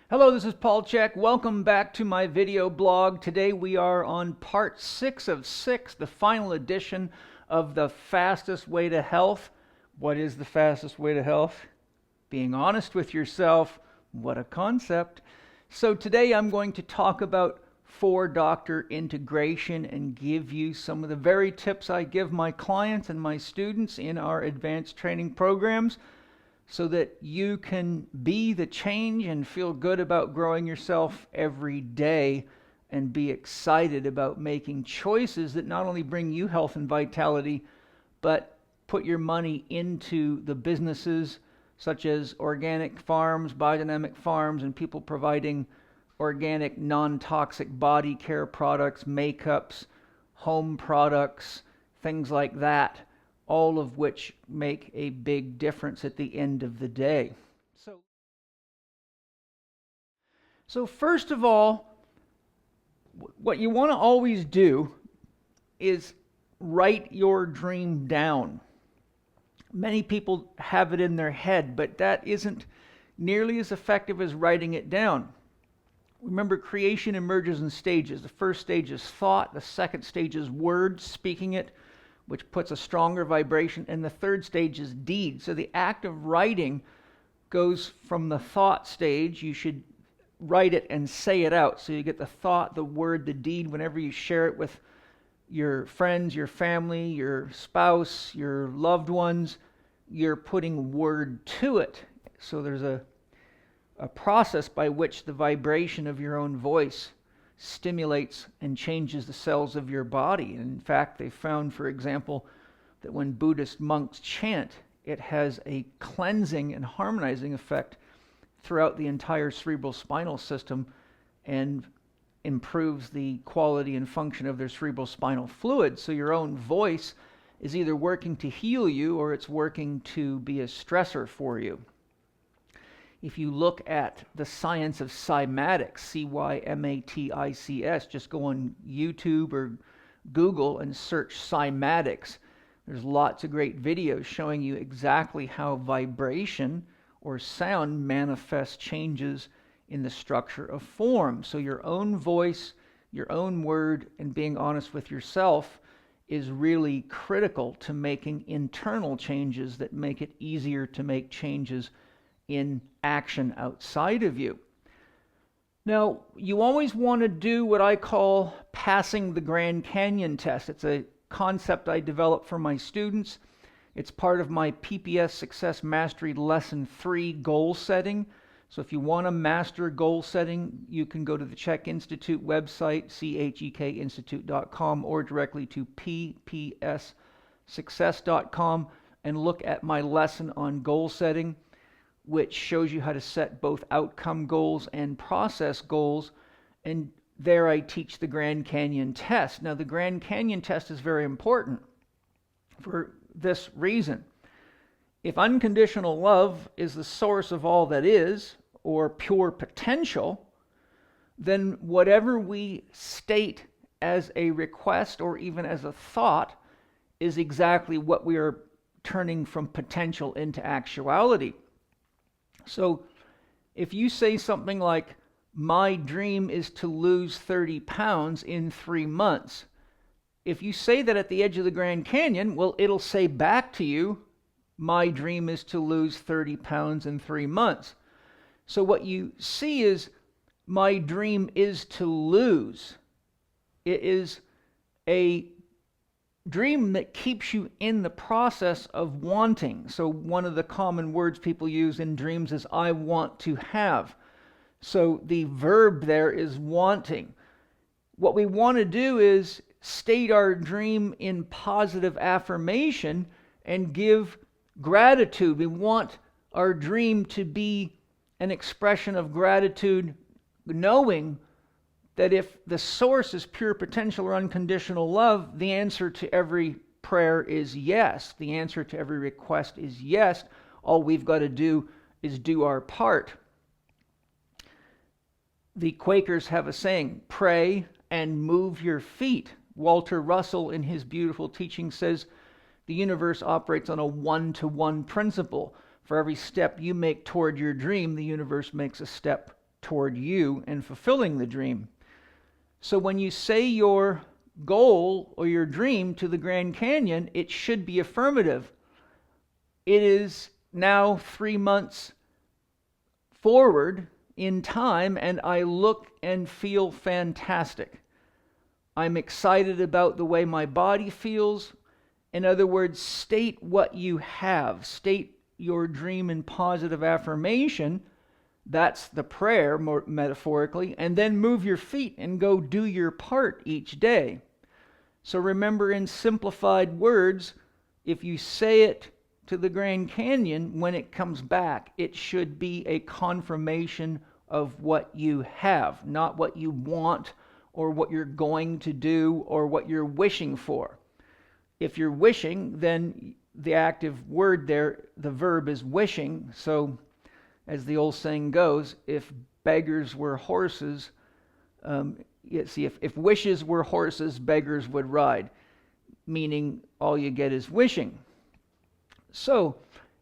Hello, this is Paul Chek. Welcome back to my video blog. Today we are on part 6 of 6, the final edition of the fastest way to health. What is the fastest way to health? Being honest with yourself. What a concept. So today I'm going to talk about four-doctor integration and give you some of the very tips I give my clients and my students in our advanced training programs, so that you can be the change and feel good about growing yourself every day and be excited about making choices that not only bring you health and vitality, but put your money into the businesses such as organic farms, biodynamic farms, and people providing organic, non-toxic body care products, makeups, home products, things like that, all of which make a big difference at the end of the day. So first of all, what you want to always do is write your dream down. Many people have it in their head, but that isn't nearly as effective as writing it down. Remember, creation emerges in stages. The first stage is thought, the second stage is words, speaking it, which puts a stronger vibration, and the third stage is deed. So the act of writing goes from the thought stage. You should write it and say it out. So you get the thought, the word, the deed. Whenever you share it with your friends, your family, your spouse, your loved ones, you're putting word to it. So there's a process by which the vibration of your own voice stimulates and changes the cells of your body. And in fact, they found, for example, that when Buddhist monks chant, it has a cleansing and harmonizing effect throughout the entire cerebral spinal system and improves the quality and function of their cerebral spinal fluid. So your own voice is either working to heal you or it's working to be a stressor for you. If you look at the science of cymatics, C-Y-M-A-T-I-C-S, just go on YouTube or Google and search cymatics. There's lots of great videos showing you exactly how vibration or sound manifests changes in the structure of form. So your own voice, your own word, and being honest with yourself is really critical to making internal changes that make it easier to make changes in action outside of you. Now, you always want to do what I call passing the Grand Canyon test. It's a concept I developed for my students. It's part of my PPS Success Mastery Lesson 3 goal setting. So if you want to master goal setting, you can go to the Chek Institute website, chekinstitute.com, or directly to ppssuccess.com and look at my lesson on goal setting, which shows you how to set both outcome goals and process goals. And there I teach the Grand Canyon test. Now, the Grand Canyon test is very important for this reason. If unconditional love is the source of all that is, or pure potential, then whatever we state as a request or even as a thought is exactly what we are turning from potential into actuality. So if you say something like, my dream is to lose 30 pounds in 3 months, if you say that at the edge of the Grand Canyon, well, it'll say back to you, my dream is to lose 30 pounds in 3 months. So what you see is, my dream is to lose. It is a dream that keeps you in the process of wanting. So one of the common words people use in dreams is, I want to have. So the verb there is wanting. What we want to do is state our dream in positive affirmation and give gratitude. We want our dream to be an expression of gratitude, knowing that if the source is pure potential or unconditional love, the answer to every prayer is yes. The answer to every request is yes. All we've got to do is do our part. The Quakers have a saying, pray and move your feet. Walter Russell, in his beautiful teaching, says the universe operates on a one-to-one principle. For every step you make toward your dream, the universe makes a step toward you and fulfilling the dream. So when you say your goal or your dream to the Grand Canyon, it should be affirmative. It is now 3 months forward in time, and I look and feel fantastic. I'm excited about the way my body feels. In other words, state what you have. State your dream in positive affirmation. That's the prayer, more metaphorically. And then move your feet and go do your part each day. So remember, in simplified words, if you say it to the Grand Canyon, when it comes back, it should be a confirmation of what you have, not what you want or what you're going to do or what you're wishing for. If you're wishing, then the active word there, the verb is wishing. So as the old saying goes, if beggars were horses, if wishes were horses, beggars would ride, meaning all you get is wishing. So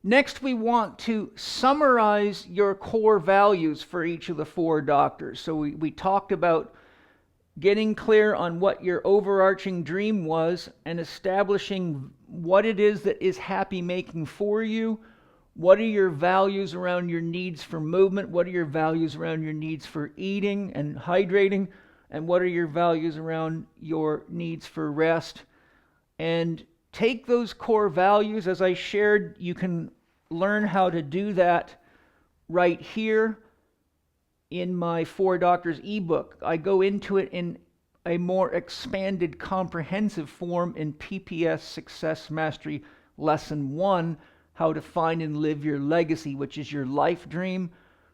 next we want to summarize your core values for each of the 4 doctors. So we talked about getting clear on what your overarching dream was and establishing what it is that is happy making for you. What are your values around your needs for movement? What are your values around your needs for eating and hydrating? And what are your values around your needs for rest? And take those core values. As I shared, you can learn how to do that right here in my 4 Doctors ebook. I go into it in a more expanded, comprehensive form in PPS Success Mastery Lesson 1, How to Find and Live Your Legacy, which is your life dream,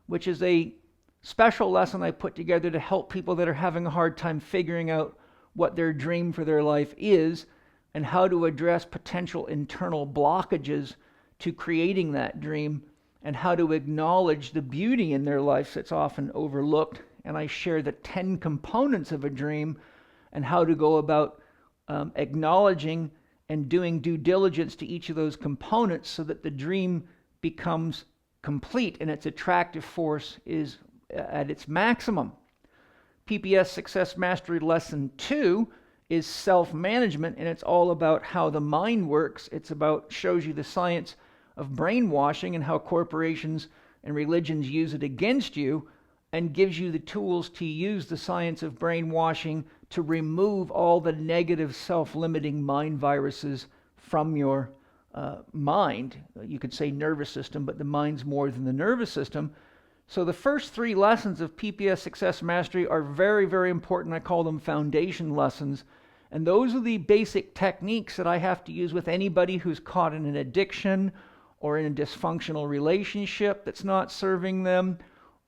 which is a special lesson I put together to help people that are having a hard time figuring out what their dream for their life is and how to address potential internal blockages to creating that dream, and how to acknowledge the beauty in their lives that's often overlooked. And I share the 10 components of a dream and how to go about acknowledging and doing due diligence to each of those components so that the dream becomes complete and its attractive force is at its maximum. PPS Success Mastery Lesson 2 is self-management, and it's all about how the mind works. It's about, shows you the science of brainwashing and how corporations and religions use it against you, and gives you the tools to use the science of brainwashing to remove all the negative self-limiting mind viruses from your mind. You could say nervous system, but the mind's more than the nervous system. So the first 3 lessons of PPS Success Mastery are very, very important. I call them foundation lessons. And those are the basic techniques that I have to use with anybody who's caught in an addiction or in a dysfunctional relationship that's not serving them,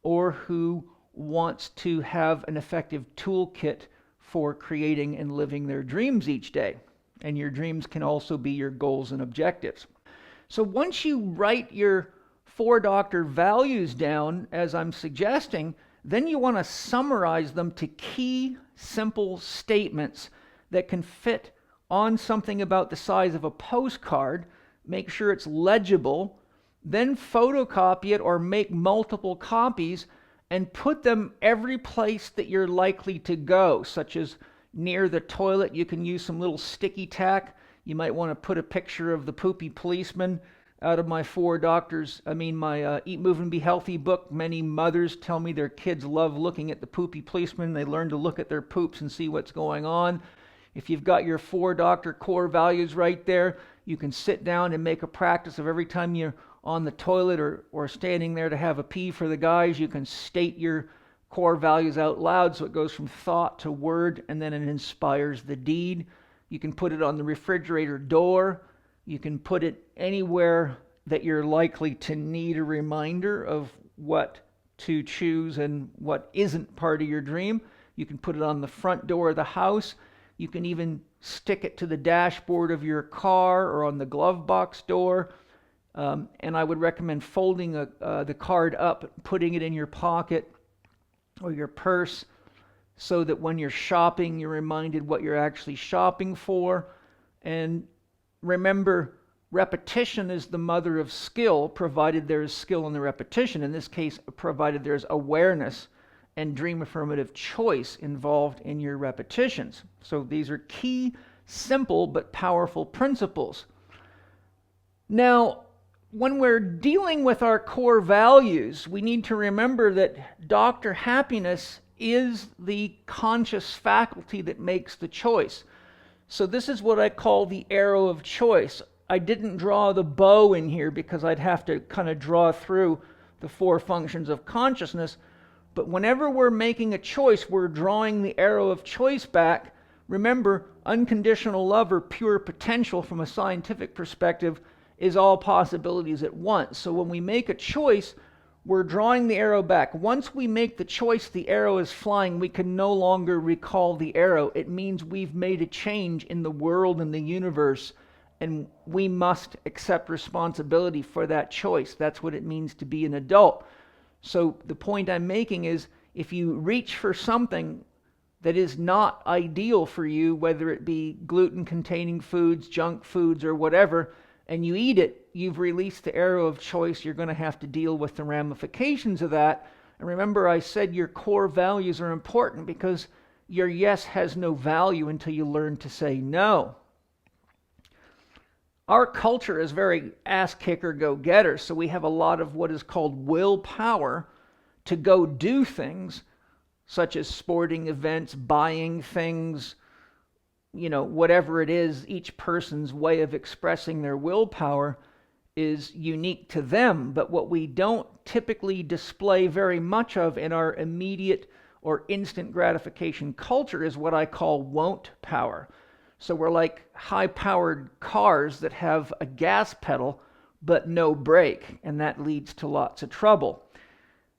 or who wants to have an effective toolkit for creating and living their dreams each day. And your dreams can also be your goals and objectives. So once you write your 4 doctor values down, as I'm suggesting, then you want to summarize them to key, simple statements that can fit on something about the size of a postcard. Make sure it's legible, then photocopy it or make multiple copies and put them every place that you're likely to go, such as near the toilet. You can use some little sticky tack. You might want to put a picture of the poopy policeman out of my my Eat, Move, and Be Healthy book. Many mothers tell me their kids love looking at the poopy policeman. They learn to look at their poops and see what's going on. If you've got your 4 doctor core values right there, you can sit down and make a practice of every time you're on the toilet or standing there to have a pee for the guys, you can state your core values out loud so it goes from thought to word, and then it inspires the deed. You can put it on the refrigerator door. You can put it anywhere that you're likely to need a reminder of what to choose and what isn't part of your dream. You can put it on the front door of the house. You can even stick it to the dashboard of your car or on the glove box door. And I would recommend folding the card up, putting it in your pocket or your purse so that when you're shopping, you're reminded what you're actually shopping for. And remember, repetition is the mother of skill, provided there is skill in the repetition. In this case, provided there's awareness and dream affirmative choice involved in your repetitions. So these are key, simple, but powerful principles. Now, when we're dealing with our core values, we need to remember that Dr. Happiness is the conscious faculty that makes the choice. So this is what I call the arrow of choice. I didn't draw the bow in here because I'd have to kind of draw through the 4 functions of consciousness. But whenever we're making a choice, we're drawing the arrow of choice back. Remember, unconditional love or pure potential from a scientific perspective is all possibilities at once. So when we make a choice, we're drawing the arrow back. Once we make the choice, the arrow is flying. We can no longer recall the arrow. It means we've made a change in the world and the universe, and we must accept responsibility for that choice. That's what it means to be an adult. So the point I'm making is, if you reach for something that is not ideal for you, whether it be gluten-containing foods, junk foods, or whatever, and you eat it, you've released the arrow of choice. You're going to have to deal with the ramifications of that. And remember, I said your core values are important because your yes has no value until you learn to say no. Our culture is very ass-kicker, go-getter, so we have a lot of what is called willpower to go do things, such as sporting events, buying things, whatever it is. Each person's way of expressing their willpower is unique to them, but what we don't typically display very much of in our immediate or instant gratification culture is what I call won't power. So we're like high-powered cars that have a gas pedal but no brake, and that leads to lots of trouble.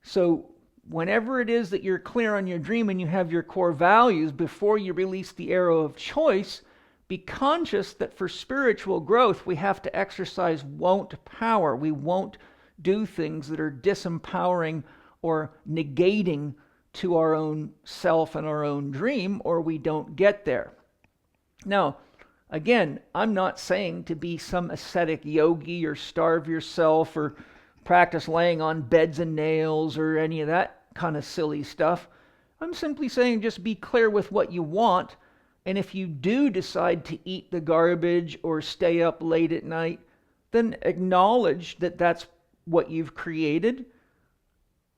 So whenever it is that you're clear on your dream and you have your core values, before you release the arrow of choice, be conscious that for spiritual growth, we have to exercise won't power. We won't do things that are disempowering or negating to our own self and our own dream, or we don't get there. Now, again, I'm not saying to be some ascetic yogi or starve yourself or practice laying on beds and nails or any of that kind of silly stuff. I'm simply saying just be clear with what you want, and if you do decide to eat the garbage or stay up late at night, then acknowledge that that's what you've created.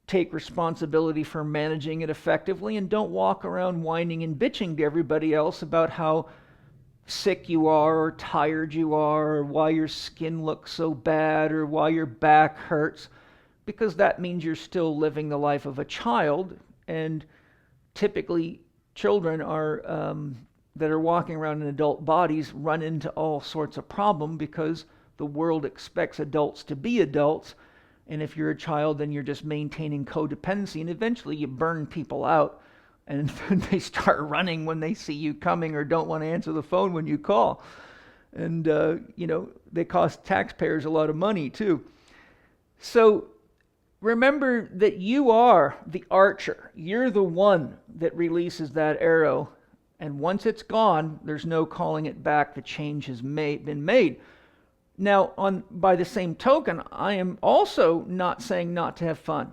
Take responsibility for managing it effectively, and don't walk around whining and bitching to everybody else about how sick you are or tired you are or why your skin looks so bad or why your back hurts, because that means you're still living the life of a child. And typically children are that are walking around in adult bodies run into all sorts of problems because the world expects adults to be adults, and if you're a child then you're just maintaining codependency, and eventually you burn people out. And they start running when they see you coming or don't want to answer the phone when you call. And, they cost taxpayers a lot of money too. So remember that you are the archer. You're the one that releases that arrow. And once it's gone, there's no calling it back. The change has been made. Now, by the same token, I am also not saying not to have fun.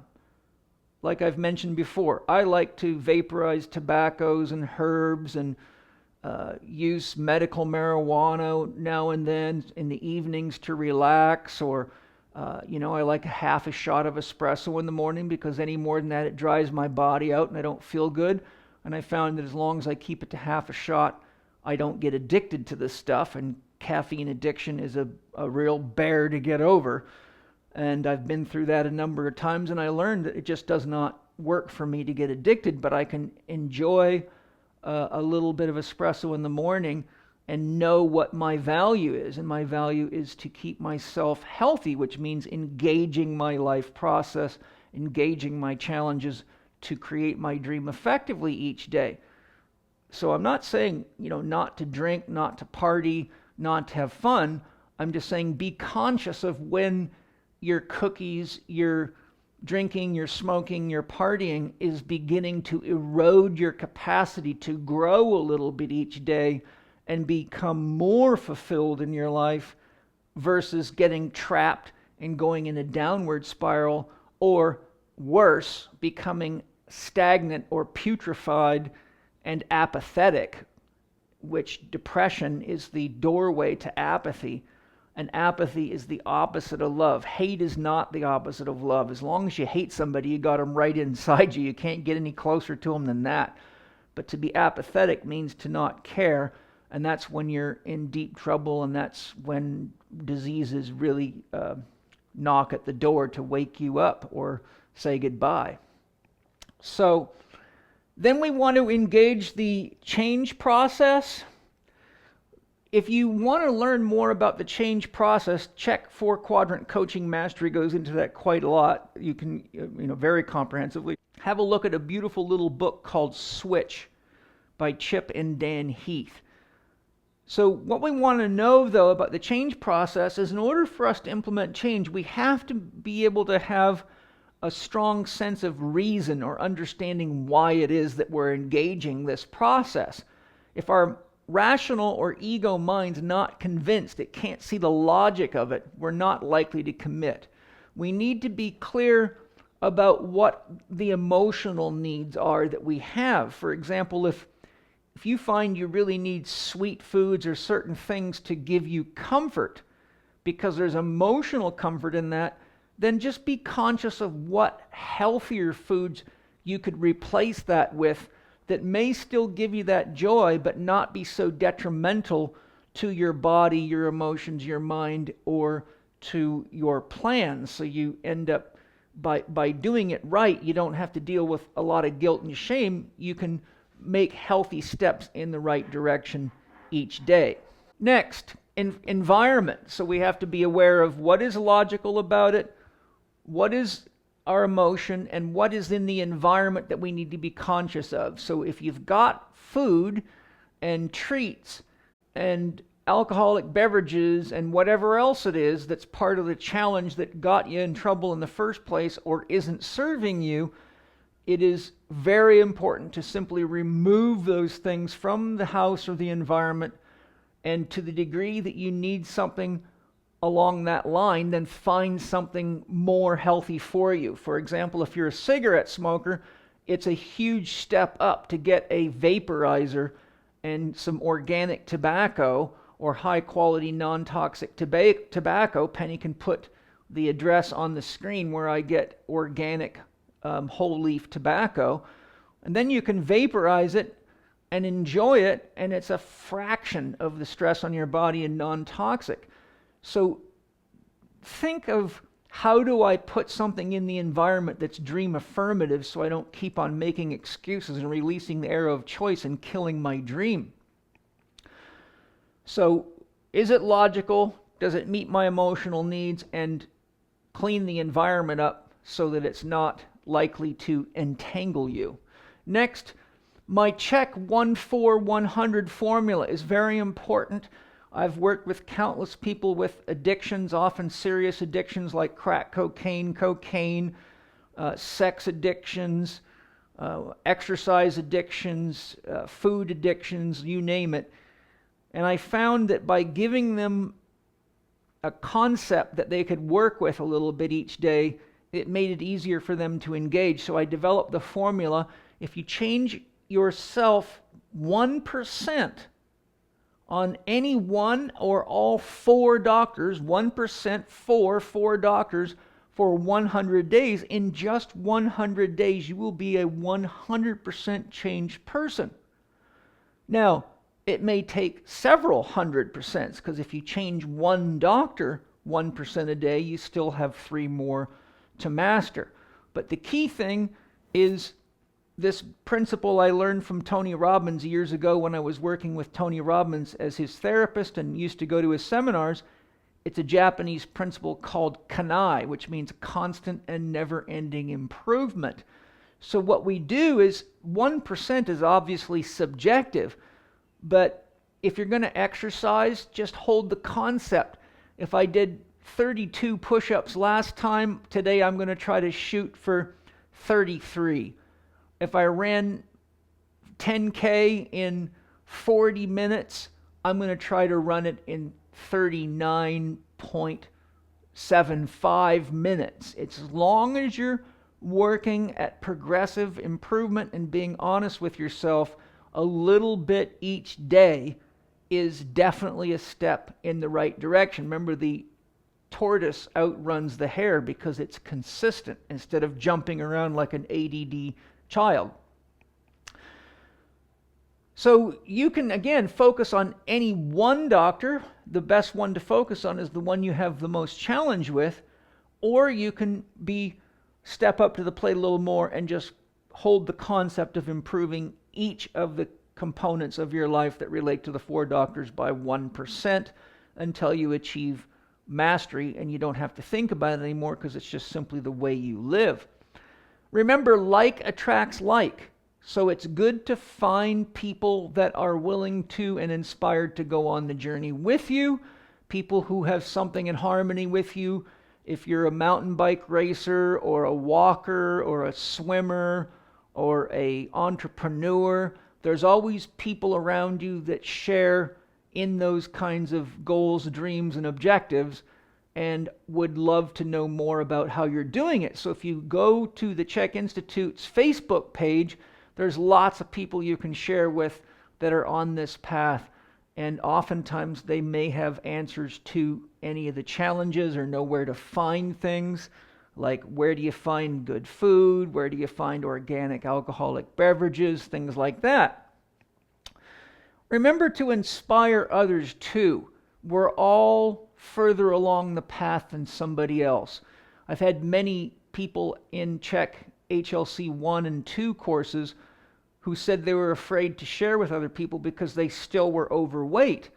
Like I've mentioned before, I like to vaporize tobaccos and herbs and use medical marijuana now and then in the evenings to relax, or I like half a shot of espresso in the morning because any more than that it dries my body out and I don't feel good. And I found that as long as I keep it to half a shot, I don't get addicted to this stuff, and caffeine addiction is a real bear to get over. And I've been through that a number of times, and I learned that it just does not work for me to get addicted, but I can enjoy a little bit of espresso in the morning and know what my value is. And my value is to keep myself healthy, which means engaging my life process, engaging my challenges to create my dream effectively each day. So I'm not saying, not to drink, not to party, not to have fun. I'm just saying be conscious of when your cookies, your drinking, your smoking, your partying is beginning to erode your capacity to grow a little bit each day and become more fulfilled in your life versus getting trapped and going in a downward spiral, or worse, becoming stagnant or putrefied and apathetic, which depression is the doorway to apathy. And apathy is the opposite of love. Hate is not the opposite of love. As long as you hate somebody, you got them right inside you. You can't get any closer to them than that. But to be apathetic means to not care, and that's when you're in deep trouble, and that's when diseases really knock at the door to wake you up or say goodbye. So then we want to engage the change process. If you want to learn more about the change process, Chek 4-Quadrant Coaching Mastery goes into that quite a lot. You can, very comprehensively. Have a look at a beautiful little book called Switch by Chip and Dan Heath. So what we want to know, though, about the change process is in order for us to implement change, we have to be able to have a strong sense of reason or understanding why it is that we're engaging this process. If our rational or ego mind's not convinced, it can't see the logic of it, we're not likely to commit. We need to be clear about what the emotional needs are that we have. For example, if you find you really need sweet foods or certain things to give you comfort, because there's emotional comfort in that, then just be conscious of what healthier foods you could replace that with that may still give you that joy, but not be so detrimental to your body, your emotions, your mind, or to your plans. So you end up, by doing it right, you don't have to deal with a lot of guilt and shame. You can make healthy steps in the right direction each day. Next, environment. So we have to be aware of what is logical about it, what is our emotion, and what is in the environment that we need to be conscious of. So if you've got food and treats and alcoholic beverages and whatever else it is that's part of the challenge that got you in trouble in the first place or isn't serving you, it is very important to simply remove those things from the house or the environment, and to the degree that you need something along that line, then find something more healthy for you. For example, if you're a cigarette smoker, it's a huge step up to get a vaporizer and some organic tobacco or high-quality non-toxic tobacco. Penny can put the address on the screen where I get organic whole leaf tobacco, and then you can vaporize it and enjoy it, and it's a fraction of the stress on your body and non-toxic. So think of, how do I put something in the environment that's dream affirmative so I don't keep on making excuses and releasing the arrow of choice and killing my dream? So is it logical? Does it meet my emotional needs? And clean the environment up so that it's not likely to entangle you. Next, my Chek 1-4-100 formula is very important. I've worked with countless people with addictions, often serious addictions like crack cocaine, sex addictions, exercise addictions, food addictions, you name it. And I found that by giving them a concept that they could work with a little bit each day, it made it easier for them to engage. So I developed the formula. If you change yourself 1% on any one or all 4 doctors, 1% for 4 doctors for 100 days, in just 100 days you will be a 100% changed person. Now, it may take several 100%, because if you change one doctor 1% a day, you still have 3 more to master. But the key thing is this principle I learned from Tony Robbins years ago when I was working with Tony Robbins as his therapist and used to go to his seminars. It's a Japanese principle called kanai, which means constant and never-ending improvement. So what we do is, 1% is obviously subjective, but if you're going to exercise, just hold the concept. If I did 32 push-ups last time, today I'm going to try to shoot for 33. If I ran 10K in 40 minutes, I'm going to try to run it in 39.5 0.75 minutes. It's as long as you're working at progressive improvement and being honest with yourself a little bit each day is definitely a step in the right direction. Remember, the tortoise outruns the hare because it's consistent instead of jumping around like an ADD child. So you can, again, focus on any one doctor. The best one to focus on is the one you have the most challenge with, or you can step up to the plate a little more and just hold the concept of improving each of the components of your life that relate to the 4 doctors by 1% until you achieve mastery and you don't have to think about it anymore because it's just simply the way you live. Remember, like attracts like. So it's good to find people that are willing to and inspired to go on the journey with you, people who have something in harmony with you. If you're a mountain bike racer or a walker or a swimmer or an entrepreneur, there's always people around you that share in those kinds of goals, dreams, and objectives and would love to know more about how you're doing it. So if you go to the Chek Institute's Facebook page, there's lots of people you can share with that are on this path, and oftentimes they may have answers to any of the challenges or know where to find things, like where do you find good food, where do you find organic alcoholic beverages, things like that. Remember to inspire others too. We're all further along the path than somebody else. I've had many people in Chek HLC 1 and 2 courses who said they were afraid to share with other people because they still were overweight.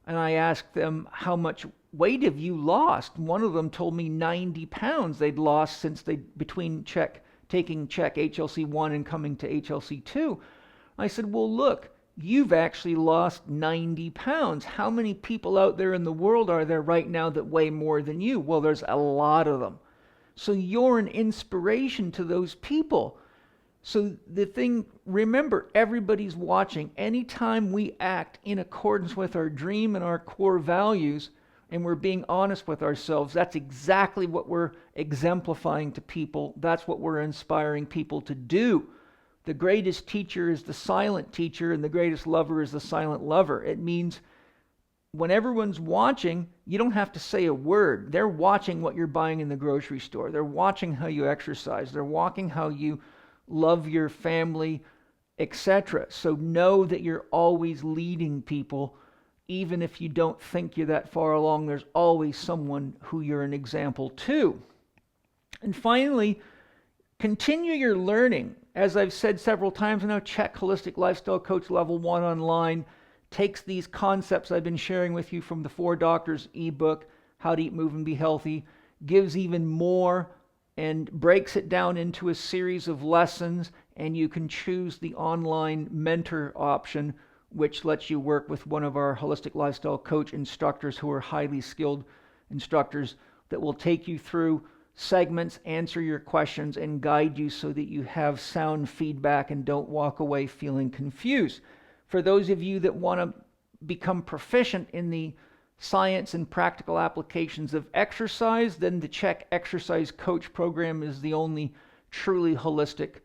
And I asked them, how much weight have you lost? One of them told me 90 pounds they'd lost since between taking Chek HLC 1 and coming to HLC 2. I said, well, look, you've actually lost 90 pounds. How many people out there in the world are there right now that weigh more than you? Well, there's a lot of them. So you're an inspiration to those people. So the thing, remember, everybody's watching. Anytime we act in accordance with our dream and our core values, and we're being honest with ourselves, that's exactly what we're exemplifying to people. That's what we're inspiring people to do. The greatest teacher is the silent teacher, and the greatest lover is the silent lover. It means when everyone's watching, you don't have to say a word. They're watching what you're buying in the grocery store. They're watching how you exercise. They're watching how you love your family, etc. So know that you're always leading people. Even if you don't think you're that far along, there's always someone who you're an example to. And finally, continue your learning. As I've said several times now, Chek Holistic Lifestyle Coach Level 1 online takes these concepts I've been sharing with you from the 4 Doctors ebook, How to Eat, Move, and Be Healthy, gives even more and breaks it down into a series of lessons, and you can choose the online mentor option, which lets you work with one of our Holistic Lifestyle Coach instructors who are highly skilled instructors that will take you through segments, answer your questions, and guide you so that you have sound feedback and don't walk away feeling confused. For those of you that want to become proficient in the science and practical applications of exercise, then the Chek Exercise Coach program is the only truly holistic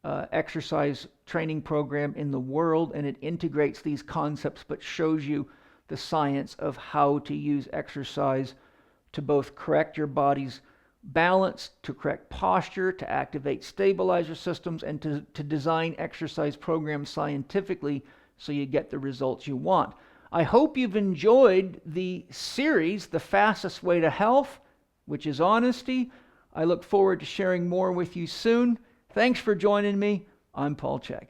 exercise training program in the world, and it integrates these concepts but shows you the science of how to use exercise to both correct your body's balance, to correct posture, to activate stabilizer systems, and to design exercise programs scientifically so you get the results you want. I hope you've enjoyed the series, The Fastest Way to Health, which is honesty. I look forward to sharing more with you soon. Thanks for joining me. I'm Paul Chek.